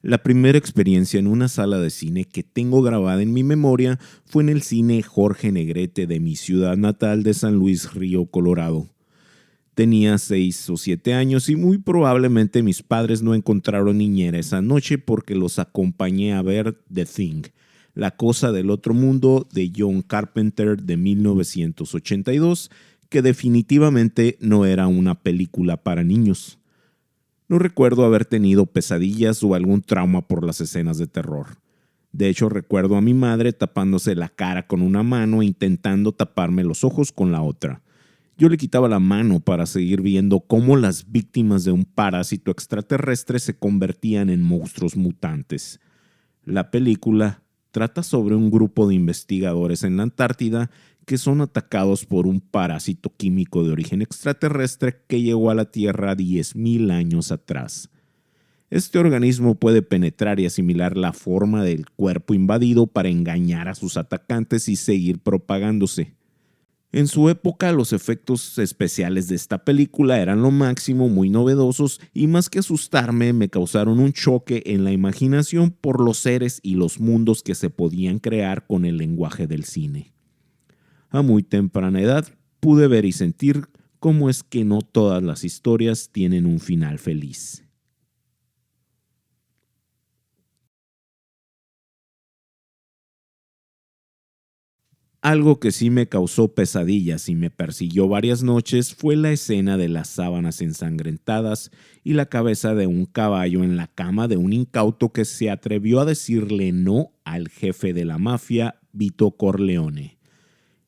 La primera experiencia en una sala de cine que tengo grabada en mi memoria fue en el cine Jorge Negrete de mi ciudad natal de San Luis Río, Colorado. Tenía 6 o 7 años y muy probablemente mis padres no encontraron niñera esa noche porque los acompañé a ver The Thing, La cosa del otro mundo de John Carpenter de 1982, que definitivamente no era una película para niños. No recuerdo haber tenido pesadillas o algún trauma por las escenas de terror. De hecho, recuerdo a mi madre tapándose la cara con una mano e intentando taparme los ojos con la otra. Yo le quitaba la mano para seguir viendo cómo las víctimas de un parásito extraterrestre se convertían en monstruos mutantes. La película trata sobre un grupo de investigadores en la Antártida que son atacados por un parásito químico de origen extraterrestre que llegó a la Tierra 10.000 años atrás. Este organismo puede penetrar y asimilar la forma del cuerpo invadido para engañar a sus atacantes y seguir propagándose. En su época, los efectos especiales de esta película eran lo máximo, muy novedosos y más que asustarme, me causaron un choque en la imaginación por los seres y los mundos que se podían crear con el lenguaje del cine. A muy temprana edad, pude ver y sentir cómo es que no todas las historias tienen un final feliz. Algo que sí me causó pesadillas y me persiguió varias noches fue la escena de las sábanas ensangrentadas y la cabeza de un caballo en la cama de un incauto que se atrevió a decirle no al jefe de la mafia, Vito Corleone.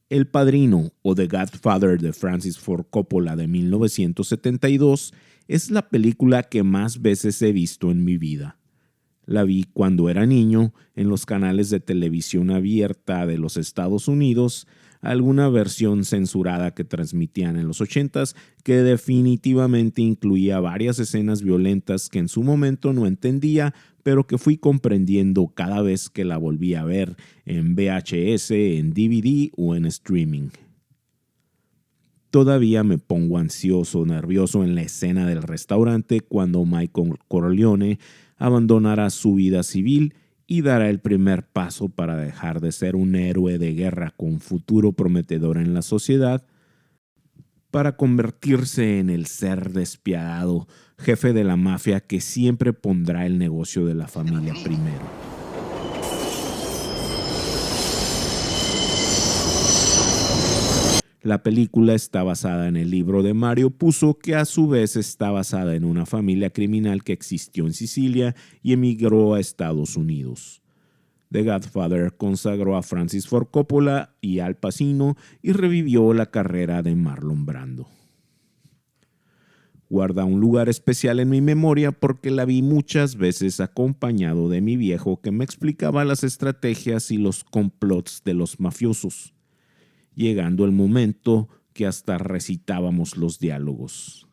El Padrino o The Godfather de Francis Ford Coppola de 1972 es la película que más veces he visto en mi vida. La vi cuando era niño en los canales de televisión abierta de los Estados Unidos, alguna versión censurada que transmitían en los 80s que definitivamente incluía varias escenas violentas que en su momento no entendía, pero que fui comprendiendo cada vez que la volví a ver en VHS, en DVD o en streaming. Todavía me pongo ansioso, nervioso en la escena del restaurante cuando Michael Corleone abandonará su vida civil y dará el primer paso para dejar de ser un héroe de guerra con futuro prometedor en la sociedad para convertirse en el ser despiadado, jefe de la mafia que siempre pondrá el negocio de la familia primero. La película está basada en el libro de Mario Puzo, que a su vez está basada en una familia criminal que existió en Sicilia y emigró a Estados Unidos. The Godfather consagró a Francis Ford Coppola y Al Pacino y revivió la carrera de Marlon Brando. Guarda un lugar especial en mi memoria porque la vi muchas veces acompañado de mi viejo que me explicaba las estrategias y los complots de los mafiosos, llegando el momento que hasta recitábamos los diálogos.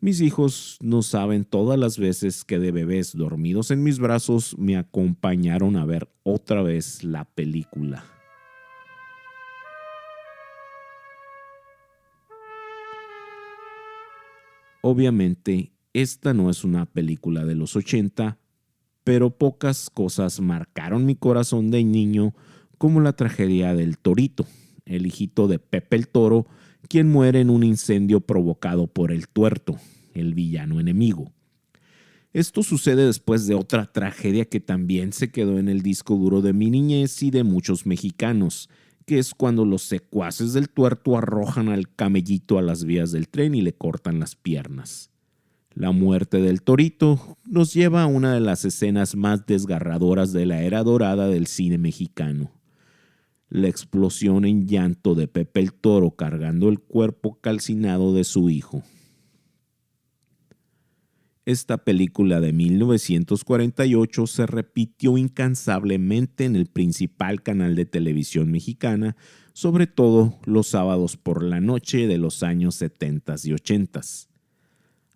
Mis hijos no saben todas las veces que de bebés dormidos en mis brazos me acompañaron a ver otra vez la película. Obviamente, esta no es una película de los 80, pero pocas cosas marcaron mi corazón de niño como la tragedia del Torito, el hijito de Pepe el Toro, quien muere en un incendio provocado por el Tuerto, el villano enemigo. Esto sucede después de otra tragedia que también se quedó en el disco duro de mi niñez y de muchos mexicanos, que es cuando los secuaces del Tuerto arrojan al camellito a las vías del tren y le cortan las piernas. La muerte del Torito nos lleva a una de las escenas más desgarradoras de la era dorada del cine mexicano. La explosión en llanto de Pepe el Toro cargando el cuerpo calcinado de su hijo. Esta película de 1948 se repitió incansablemente en el principal canal de televisión mexicana, sobre todo los sábados por la noche de los años 70 y 80.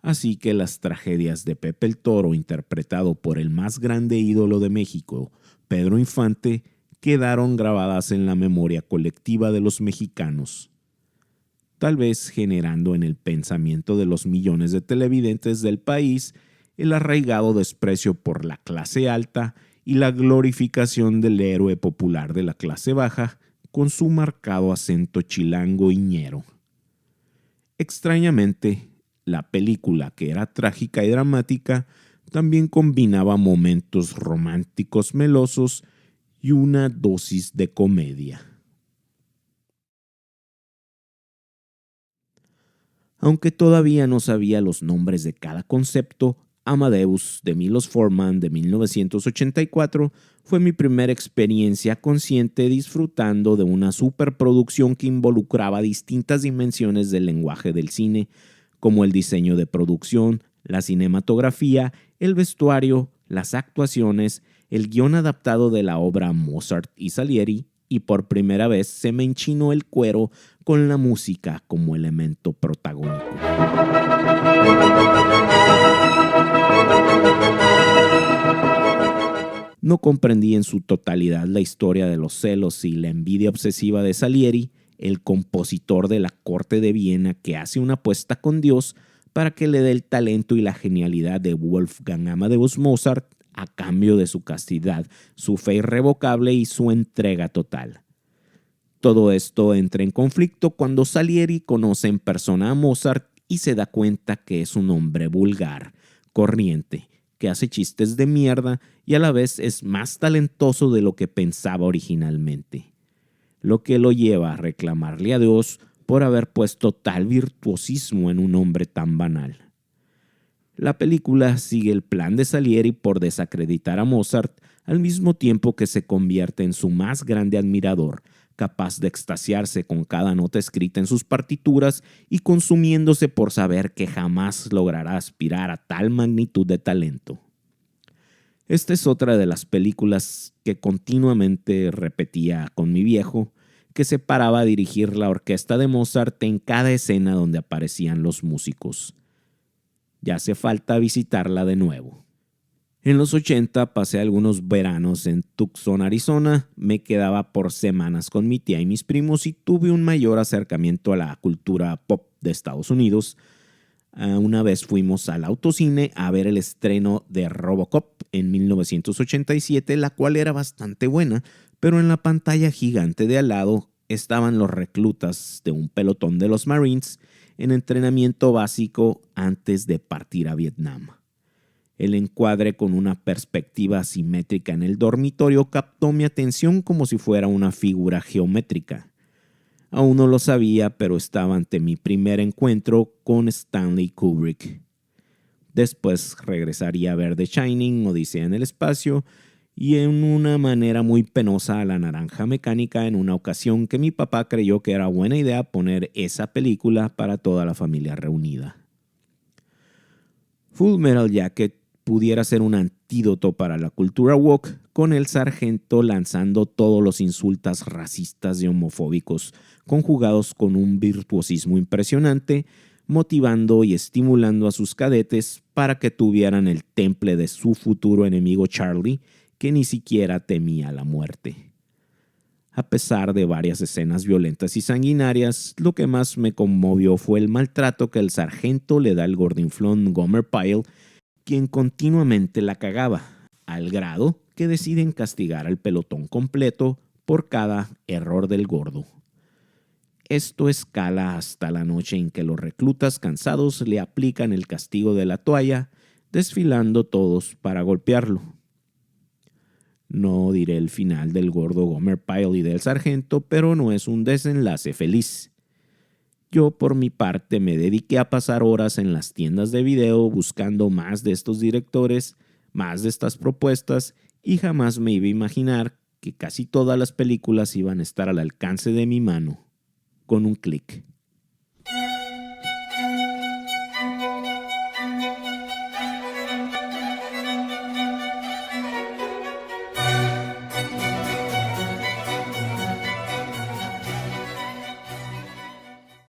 Así que las tragedias de Pepe el Toro, interpretado por el más grande ídolo de México, Pedro Infante, quedaron grabadas en la memoria colectiva de los mexicanos, tal vez generando en el pensamiento de los millones de televidentes del país el arraigado desprecio por la clase alta y la glorificación del héroe popular de la clase baja con su marcado acento chilango y ñero. Extrañamente, la película, que era trágica y dramática, también combinaba momentos románticos melosos y una dosis de comedia. Aunque todavía no sabía los nombres de cada concepto, Amadeus de Milos Forman de 1984 fue mi primera experiencia consciente disfrutando de una superproducción que involucraba distintas dimensiones del lenguaje del cine, como el diseño de producción, la cinematografía, el vestuario, las actuaciones, el guión adaptado de la obra Mozart y Salieri, y por primera vez se me enchinó el cuero con la música como elemento protagónico. No comprendí en su totalidad la historia de los celos y la envidia obsesiva de Salieri, el compositor de la corte de Viena que hace una apuesta con Dios para que le dé el talento y la genialidad de Wolfgang Amadeus Mozart a cambio de su castidad, su fe irrevocable y su entrega total. Todo esto entra en conflicto cuando Salieri conoce en persona a Mozart y se da cuenta que es un hombre vulgar, corriente, que hace chistes de mierda y a la vez es más talentoso de lo que pensaba originalmente, lo que lo lleva a reclamarle a Dios por haber puesto tal virtuosismo en un hombre tan banal. La película sigue el plan de Salieri por desacreditar a Mozart al mismo tiempo que se convierte en su más grande admirador, capaz de extasiarse con cada nota escrita en sus partituras y consumiéndose por saber que jamás logrará aspirar a tal magnitud de talento. Esta es otra de las películas que continuamente repetía con mi viejo, que se paraba a dirigir la orquesta de Mozart en cada escena donde aparecían los músicos. Ya hace falta visitarla de nuevo. En los 80 pasé algunos veranos en Tucson, Arizona. Me quedaba por semanas con mi tía y mis primos y tuve un mayor acercamiento a la cultura pop de Estados Unidos. Una vez fuimos al autocine a ver el estreno de RoboCop en 1987, la cual era bastante buena, pero en la pantalla gigante de al lado estaban los reclutas de un pelotón de los Marines en entrenamiento básico antes de partir a Vietnam. El encuadre con una perspectiva asimétrica en el dormitorio captó mi atención como si fuera una figura geométrica. Aún no lo sabía, pero estaba ante mi primer encuentro con Stanley Kubrick. Después regresaría a ver The Shining, Odisea en el espacio, y en una manera muy penosa a La Naranja Mecánica en una ocasión que mi papá creyó que era buena idea poner esa película para toda la familia reunida. Full Metal Jacket pudiera ser un antídoto para la cultura woke, con el sargento lanzando todos los insultos racistas y homofóbicos, conjugados con un virtuosismo impresionante, motivando y estimulando a sus cadetes para que tuvieran el temple de su futuro enemigo Charlie, que ni siquiera temía la muerte. A pesar de varias escenas violentas y sanguinarias, lo que más me conmovió fue el maltrato que el sargento le da al gordinflón Gomer Pyle, quien continuamente la cagaba, al grado que deciden castigar al pelotón completo por cada error del gordo. Esto escala hasta la noche en que los reclutas cansados le aplican el castigo de la toalla, desfilando todos para golpearlo. No diré el final del gordo Gomer Pyle y del sargento, pero no es un desenlace feliz. Yo, por mi parte, me dediqué a pasar horas en las tiendas de video buscando más de estos directores, más de estas propuestas, y jamás me iba a imaginar que casi todas las películas iban a estar al alcance de mi mano, con un clic.